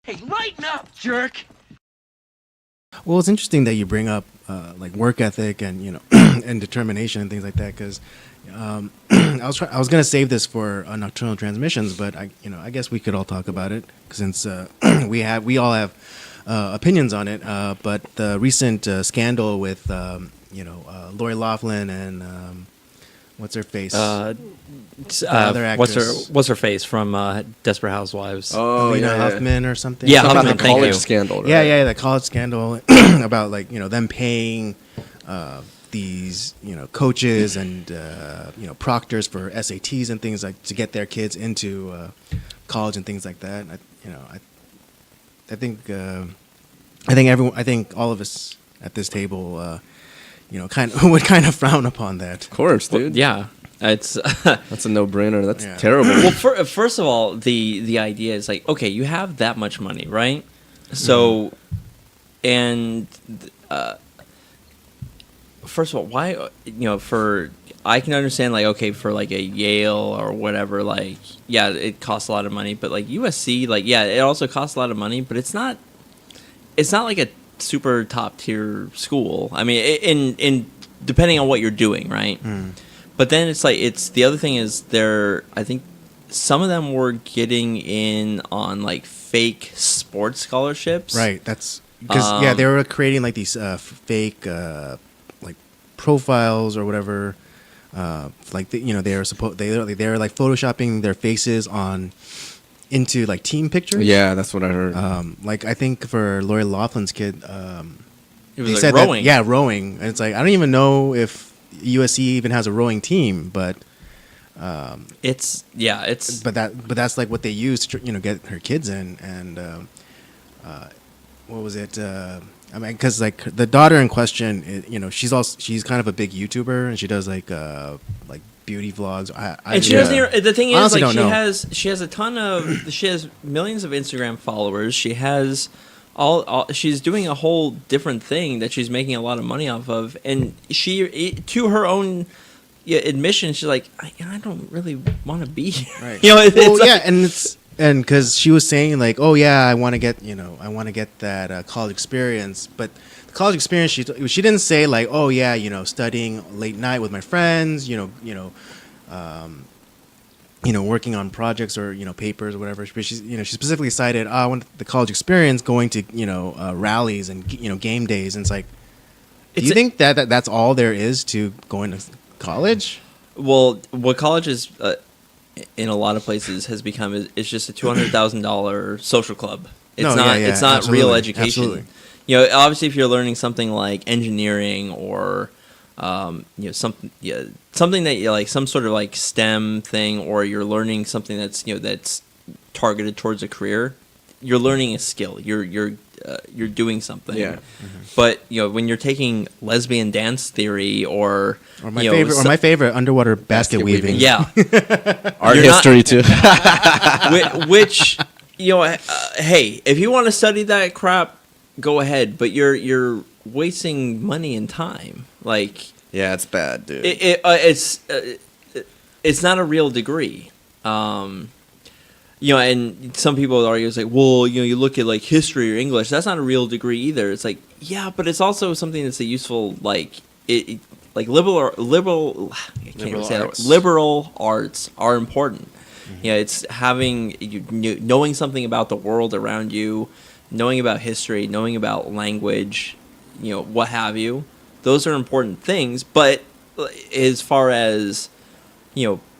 Hey, lighten up, jerk! Well, it's interesting that you bring up like work ethic and and determination and things like that because I was gonna save this for nocturnal transmissions, but I guess we could all talk about it since we all have opinions on it. But the recent scandal with Lori Loughlin and what's her face, other actress, what's her face from Desperate Housewives? Oh, Alina yeah. Huffman or something. Yeah, Talking about Huffman, the thank college you. scandal, right? Yeah, the college scandal about them paying these coaches and proctors for SATs and things like to get their kids into college and things like that. I think all of us at this table kind of would kind of frown upon that. Of course, dude. Yeah, it's That's a no-brainer. That's Yeah. terrible. well. First of all, the idea is like, okay, you have that much money, right? So, and first of all, why for I can understand like okay for like a Yale or whatever, like yeah, it costs a lot of money, but like USC, like yeah, it also costs a lot of money, but it's not like a super top tier school. I mean, in depending on what you're doing, right? But then it's like the other thing is I think some of them were getting in on like fake sports scholarships. Right. That's because they were creating like these fake like profiles or whatever. Like they were like photoshopping their faces into like team pictures. Yeah, that's what I heard. Like I think for Lori Loughlin's kid, It they was like said rowing. that rowing. And it's like I don't even know if USC even has a rowing team, but It's but that's like what they use to get her kids in. And what was it? I mean, because like the daughter in question, she's kind of a big YouTuber and she does like beauty vlogs. and she doesn't even, the thing is Honestly, like don't know. she has a ton of she has millions of Instagram followers. She has she's doing a whole different thing that she's making a lot of money off of, and she to her own admission she's like I don't really want to be here. Right. It's Well, like- yeah, and because she was saying like, oh yeah, I want to get that college experience, but the college experience she didn't say like, oh yeah, studying late night with my friends, working on projects or papers or whatever. But she specifically cited, I want the college experience, going to rallies and game days, and it's like, do you think that's all there is to going to college? Well, what college is in a lot of places has become is just a $200,000 social club. It's No, not. yeah, It's not absolutely, real education. absolutely. Obviously, if you're learning something like engineering or something that like some sort of like STEM thing, or you're learning something that's targeted towards a career, you're learning a skill. You're doing something. Yeah. But when you're taking lesbian dance theory or My favorite underwater basket weaving. yeah. Art you're not- history too. Which hey, if you want to study that crap, go ahead, but you're wasting money and time. Like Yeah, it's bad, dude. it's not a real degree. And some people argue it's like, well, you look at like history or English, that's not a real degree either. It's like, yeah, but it's also something that's a useful like liberal I can't even say that. arts. Liberal arts are important. It's having knowing something about the world around you, knowing about history, knowing about language, what have you. Those are important things, but as far as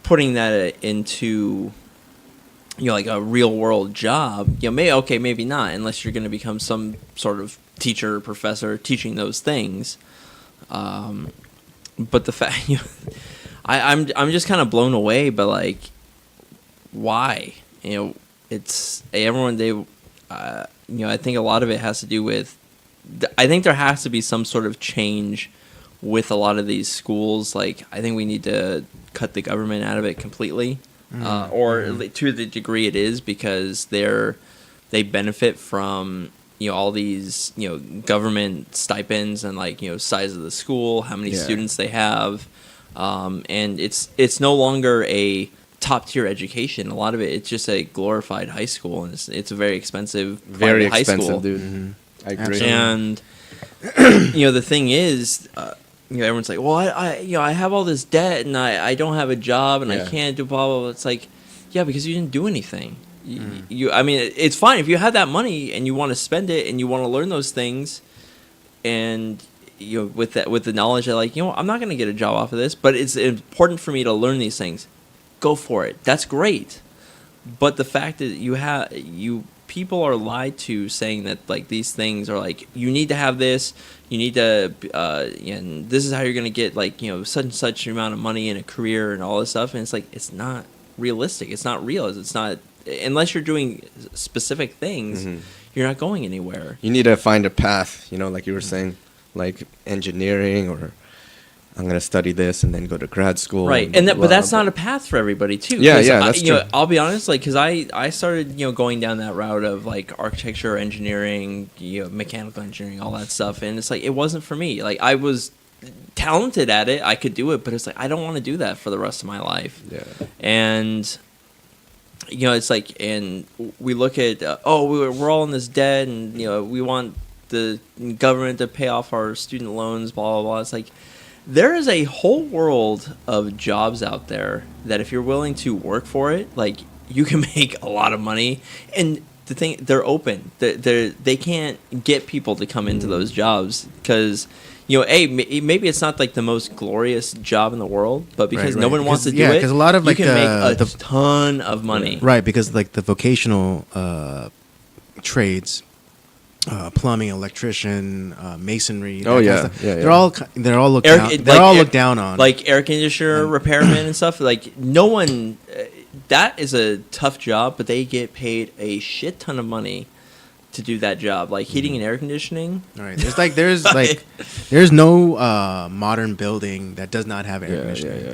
putting that into like a real world job, maybe not, unless you're going to become some sort of teacher or professor teaching those things. But the fact, I'm just kind of blown away. But like, why? It's everyone. I think a lot of it has to do with. I think there has to be some sort of change with a lot of these schools. Like, I think we need to cut the government out of it completely. Or to the degree it is, because they benefit from all these government stipends and like size of the school, how many Yeah. students they have, and it's no longer a top tier education. A lot of it's just a glorified high school, and it's a very expensive, Very private high school. expensive, dude. I agree. Absolutely. And the thing is, everyone's like, well, I have all this debt, and I don't have a job, and I Yeah. can't do blah blah blah. It's like, yeah, because you didn't do anything. I mean, it's fine if you have that money and you want to spend it and you want to learn those things, and with the knowledge that, like, I'm not going to get a job off of this, but it's important for me to learn these things. Go for it. That's great. But the fact that people are lied to, saying that, like, these things are like, you need to have this, you need to, and this is how you're going to get, like, such and such amount of money in a career and all this stuff. And it's like, it's not realistic. It's not real. It's not, unless you're doing specific things, you're not going anywhere. You need to find a path, like you were saying, like engineering, or I'm going to study this and then go to grad school. Right, and but that's not a path for everybody too. Yeah, 'Cause yeah, that's true. I'll be honest, like, because I started going down that route of, like, architecture, engineering, mechanical engineering, all that stuff, and it's like, it wasn't for me. Like, I was talented at it, I could do it, but it's like, I don't want to do that for the rest of my life. Yeah. And it's like, and we look at we're all in this debt, and we want the government to pay off our student loans, blah blah blah. It's like, there is a whole world of jobs out there that if you're willing to work for it, like, you can make a lot of money. And the thing, they're open. They can't get people to come into those jobs because, maybe it's not, like, the most glorious job in the world, but because Right, no right. one wants to 'Cause- do yeah, it, 'cause a lot of, like, you can make a the- ton of money. Right, because, like, the vocational trades, plumbing, electrician, masonry. that Oh, kind of yeah, stuff, yeah, They're yeah. all looked Air- down. it- They're like all air- looked down on. Like air conditioner repairman and stuff. Like, no one, that is a tough job, but they get paid a shit ton of money to do that job. Like heating and air conditioning. All right. There's no modern building that does not have air Yeah, conditioning, yeah,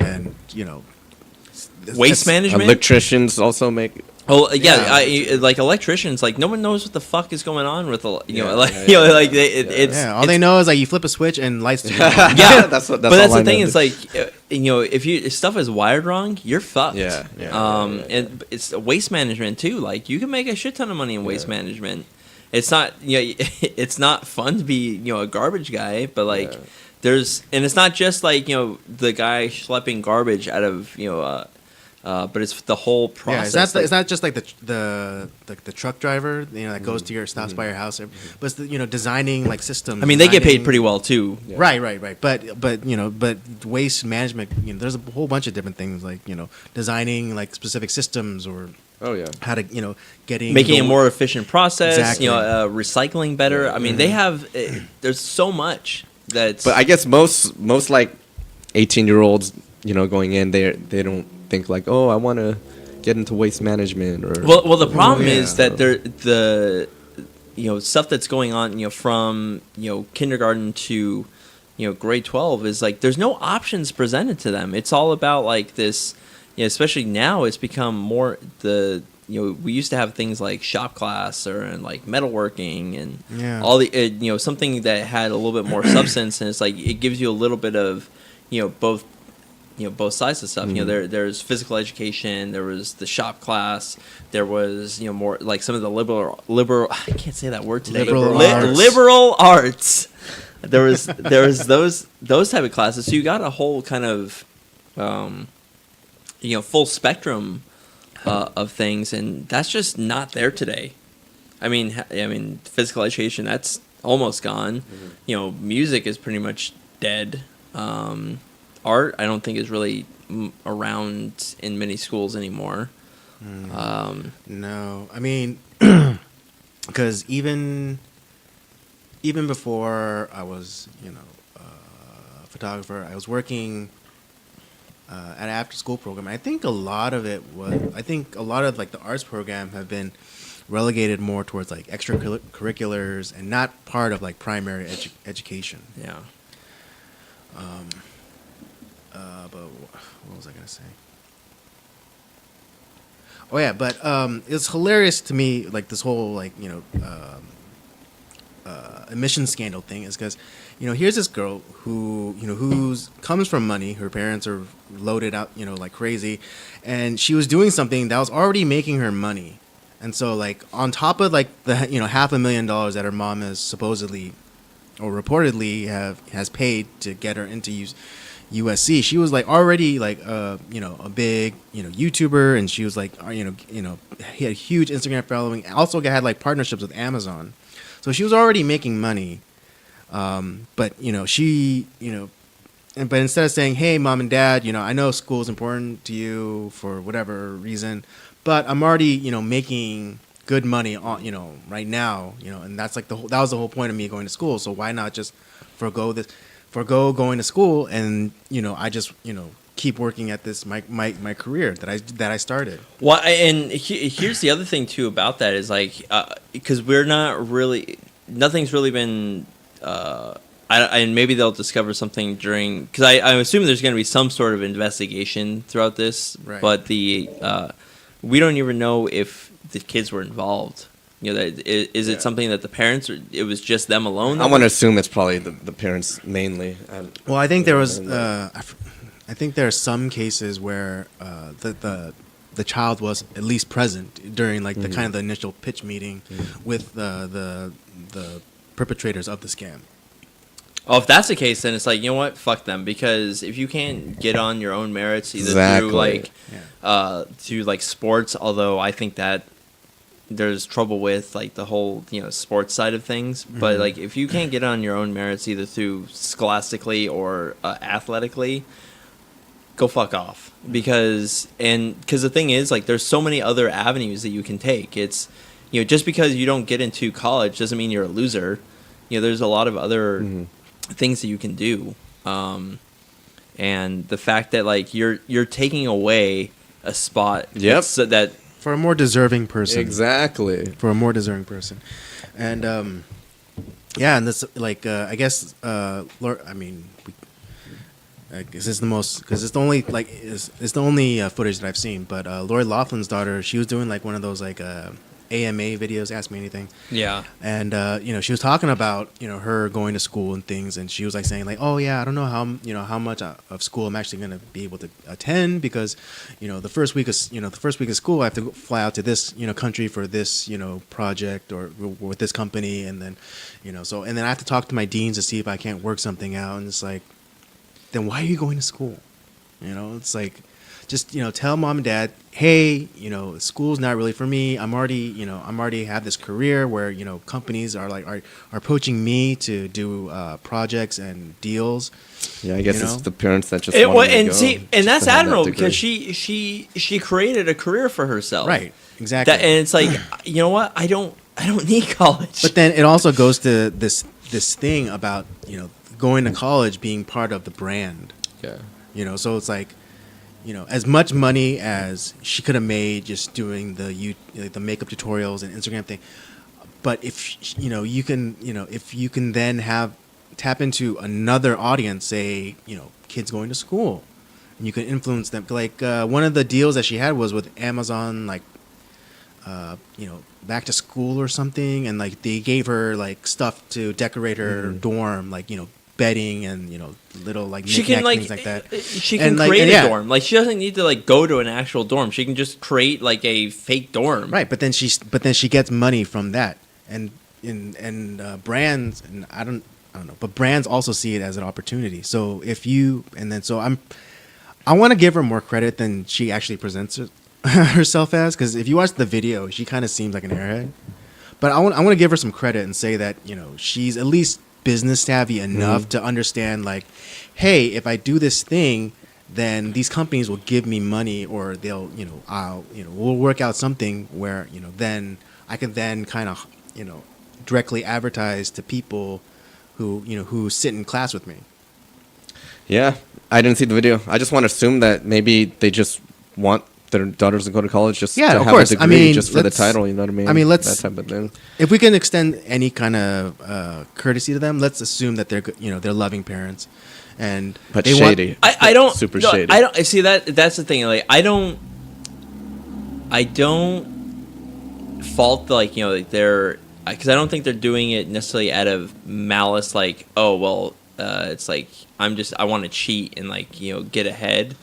yeah. and Waste management. Electricians also make. Oh yeah, Yeah. like electricians, like no one knows what the fuck is going on with like Yeah, like it's Yeah, all they know is like you flip a switch and lights turn on. yeah, that's but all that's I the thing. know. It's like if stuff is wired wrong, you're fucked. Yeah, yeah, And it's waste management too. Like you can make a shit ton of money in waste management. It's not it's not fun to be a garbage guy, but like and it's not just like the guy schlepping garbage out of but it's the whole Yeah, process. it's not just like the truck driver that goes to stops by your house, but it's designing like systems. I mean, they get paid designing- pretty well too. Right. But waste management, there's a whole bunch of different things like designing like specific systems or Oh yeah. how to getting Making the- a more efficient process, Exactly. recycling better. I mean, they have there's so much that's. But I guess most like 18-year-olds, going in, they don't think like, oh, I want to get into waste management or. Well, the problem yeah. is that the stuff that's going on, from kindergarten to grade 12 is like there's no options presented to them. It's all about like this. Especially now, it's become more we used to have things like shop class and like metalworking and Yeah. all the something that had a little bit more substance, and it's like it gives you a little bit of both both sides of stuff. There's physical education, there was the shop class, there was more like some of the liberal I can't say that word today. Liberal arts. Liberal arts. There was those type of classes. So you got a whole kind of full spectrum of things, and that's just not there today. I mean, physical education, that's almost gone. Music is pretty much dead. Art, I don't think is really around in many schools anymore. No, I mean, because even before I was a photographer, I was working at an after school program. I think a lot of like the arts program have been relegated more towards like extracurriculars and not part of like primary education. Yeah. But what was I gonna say? Oh yeah, but it's hilarious to me, like this whole like emission scandal thing is because here's this girl who, who's comes from money. Her parents are loaded out, like crazy, and she was doing something that was already making her money. And so, like, on top of like the $500,000 that her mom has supposedly or reportedly has paid to get her into USC, she was like already like a big YouTuber, and she was like he had a huge Instagram following. Also had like partnerships with Amazon, so she was already making money. But but instead of saying, "Hey, mom and dad, I know school is important to you for whatever reason, but I'm already making good money on right now, and that's like that was the whole point of me going to school. So why not just forgo going to school, and I just keep working at this my career that I started." Well, and here's the other thing too about that is like because nothing's really been. And maybe they'll discover something during, because I assume there's going to be some sort of investigation throughout this, Right. but we don't even know if the kids were involved. Is it something that the parents, or it was just them alone? I want to assume it's probably the parents mainly. Well, I think there was I think there are some cases where the child was at least present during like the kind of the initial pitch meeting with the perpetrators of the scam. Oh, if that's the case, then it's like, you know what, fuck them, because if you can't get on your own merits either Exactly. through like sports, although I think that there's trouble with like the whole sports side of things, but like if you can't get on your own merits either through scholastically or athletically, go fuck off, because the thing is, like, there's so many other avenues that you can take. It's just because you don't get into college doesn't mean you're a loser. There's a lot of other things that you can do, and the fact that like you're taking away a spot, Yep. so that For a more deserving person. Exactly. For a more deserving person. And and this like I guess I mean this is the most, because it's the only like it's the only footage that I've seen. But Lori Laughlin's daughter, she was doing like one of those like AMA videos, Ask Me Anything. yeah. And she was talking about her going to school and things, and she was like saying like, oh yeah, I don't know how much of school I'm actually going to be able to attend, because the first week of school I have to fly out to this country for this project or with this company, and then and then I have to talk to my deans to see if I can't work something out, and it's like, then why are you going to school? It's like, just tell mom and dad, hey, school's not really for me. I'm already have this career where companies are approaching me to do projects and deals. Yeah, I guess it's the parents that just And want to go that's to have that admirable, degree. because she created a career for herself, Right, exactly. and it's like, you know what, I don't need college. But then it also goes to this thing about going to college being part of the brand. Yeah. So it's like, as much money as she could have made just doing the makeup tutorials and Instagram thing, but if you can if you can then tap into another audience, say kids going to school, and you can influence them. Like one of the deals that she had was with Amazon, like back to school or something, and like they gave her like stuff to decorate her dorm, like bedding and little like She can things like that. She can And, like, create and a yeah. dorm. Like, she doesn't need to like go to an actual dorm. She can just create like a fake dorm. Right, but then she gets money from that, and brands, and I don't know, but brands also see it as an opportunity. So I want to give her more credit than she actually presents herself as, because if you watch the video, she kind of seems like an airhead. But I want to give her some credit and say that she's at least business savvy enough to understand, like, hey, if I do this thing, then these companies will give me money, or they'll we'll work out something where then I can then kind of directly advertise to people who sit in class with me. Yeah, I didn't see the video. I just want to assume that maybe they just want their daughters to go to college just Yeah, to of have course. a degree, I mean, just for the let's- title, you know what I mean? I mean, let's- that type of thing. If we can extend any kind of courtey to them, let's assume that they're they're loving parents, and But they shady. I don't Super no, shady. I don't see that's the thing. Like, I don't fault like like their because I don't think they're doing it necessarily out of malice, like, oh well, it's like I want to cheat and like get ahead.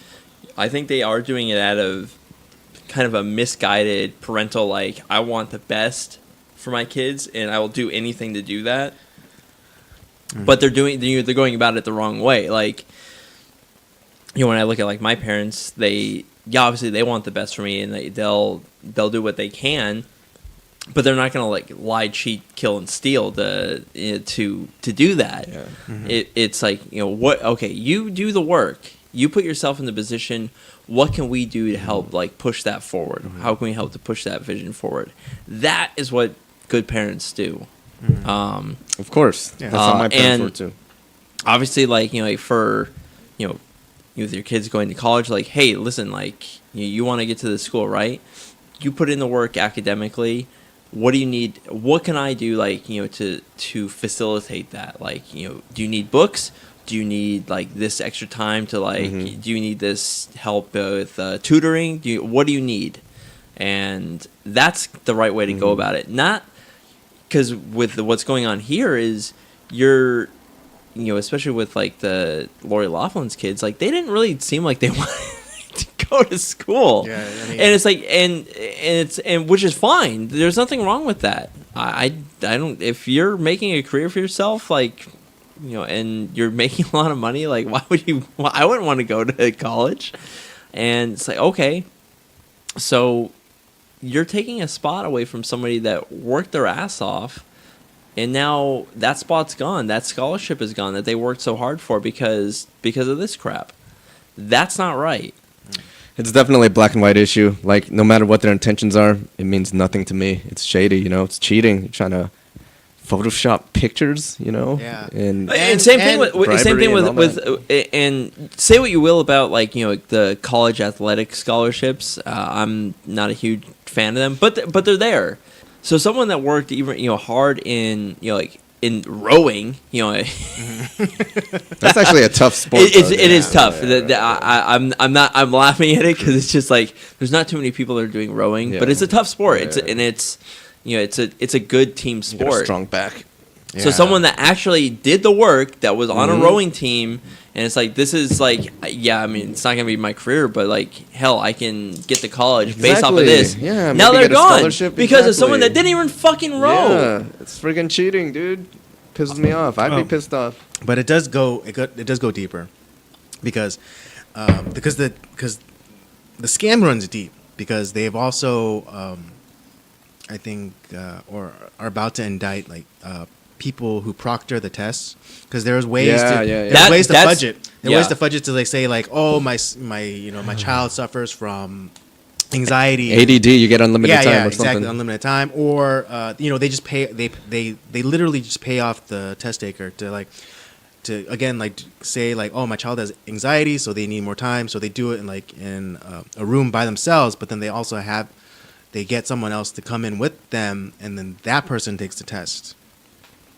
I think they are doing it out of kind of a misguided parental, like, I want the best for my kids and I will do anything to do that. But they're going about it the wrong way. Like, when I look at like my parents, obviously they want the best for me and they'll do what they can, but they're not gonna like lie, cheat, kill, and steal to do that. Yeah. It's like, what? Okay, you do the work. You put yourself in the position. What can we do to help like push that forward? How can we help to push that vision forward? That is what good parents do. Of course, Yeah. that's how my parents and were too. Obviously, like, for with your kids going to college, like, hey, listen, like, you want to get to the school, right? You put in the work academically. What do you need? What can I do, like, to facilitate that? Like, do you need books? Do you need like this extra time to like? Do you need this help with tutoring? What do you need? And that's the right way to go about it. Not because with what's going on here is you're, especially with like the Lori Laughlin's kids, like they didn't really seem like they wanted to go to school. Yeah, I mean, and it's like and which is fine. There's nothing wrong with that. I don't, if you're making a career for yourself, like, and you're making a lot of money, like, why would you? Well, I wouldn't want to go to college. And it's like, okay, so you're taking a spot away from somebody that worked their ass off, and now that spot's gone. That scholarship is gone that they worked so hard for because of this crap. That's not right. It's definitely a black and white issue. Like, no matter what their intentions are, it means nothing to me. It's shady, it's cheating. You're trying to Photoshop pictures, Yeah. and Same thing with and say what you will about like the college athletic scholarships. I'm not a huge fan of them, but they're there. So someone that worked even hard in like in rowing, that's actually a tough sport. It is tough. I'm laughing at it because it's just like there's not too many people that are doing rowing, but it's a tough sport. It's a good team You get a sport. strong back. So someone that actually did the work, that was on a rowing team, and it's like, this is like, yeah, I mean, it's not gonna be my career, but like, hell, I can get to college based off of Exactly. this. Yeah, now maybe they're get a gone scholarship. because of someone that Exactly. didn't even fucking row. Yeah, it's friggin' cheating, dude. Pisses me off. I'd be pissed off. But it does go deeper, because the scam runs deep, because they've also I think or are about to indict like people who proctor the tests, because there's ways That's- ways to budget. There are ways yeah. to budget to like say like, oh, my child suffers from anxiety. ADD, you get unlimited time or exactly, something. unlimited time, or they just pay. They literally just pay off the test taker to again like say like, oh, my child has anxiety, so they need more time, so they do it in a room by themselves, but then they get someone else to come in with them, and then that person takes the test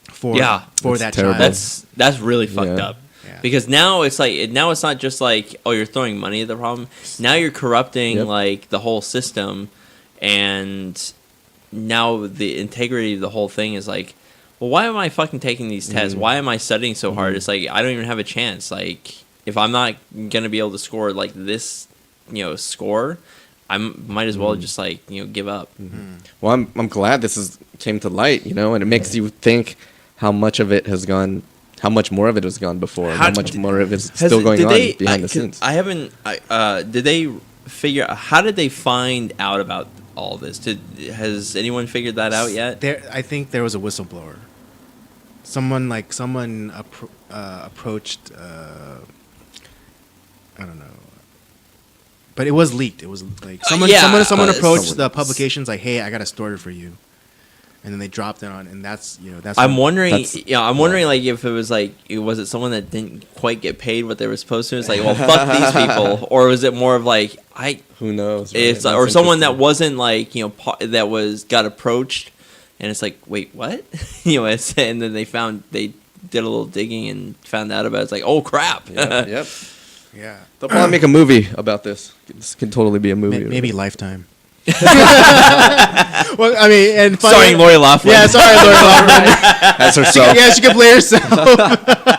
for That's that terrible. child. That's really fucked Yeah. up. Yeah. Because now it's not just like, oh, you're throwing money at the problem. Now you're corrupting Yep. like the whole system, and now the integrity of the whole thing is like, well, why am I fucking taking these tests? Why am I studying so hard? It's like, I don't even have a chance. Like, if I'm not gonna be able to score like this, score, I might as well just like give up. Well, I'm glad this came to light, and it makes you think how much of it has gone, how much more of it has gone before, and how much more of it's still going on behind the scenes. I haven't. Did they figure? How did they find out about all this? Has anyone figured that out yet? I think there was a whistleblower. Someone approached. I don't know. But it was leaked. It was like someone approached the publications like, "Hey, I got a story for you," and then they dropped it on, and that's. I'm wondering. That's- I'm wondering like if it was like, was it someone that didn't quite get paid what they were supposed to? It's like, well, fuck these people, or was it more of like Who knows? right? It's That's or someone that interesting. wasn't like that got approached, and it's like, wait, what? And then they did a little digging and found out about it. It's like, oh crap. Yep. Yeah. They'll probably make a movie about this. This could totally be a movie. Maybe Lifetime. Well, I mean, and Starring Lori Loughlin. Yeah, sorry, Lori Loughlin. That's herself. Yeah, she can play herself.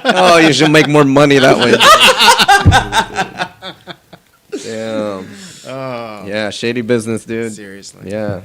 Oh, you should make more money that way. Damn. Oh, Yeah, shady business, dude. seriously. Yeah.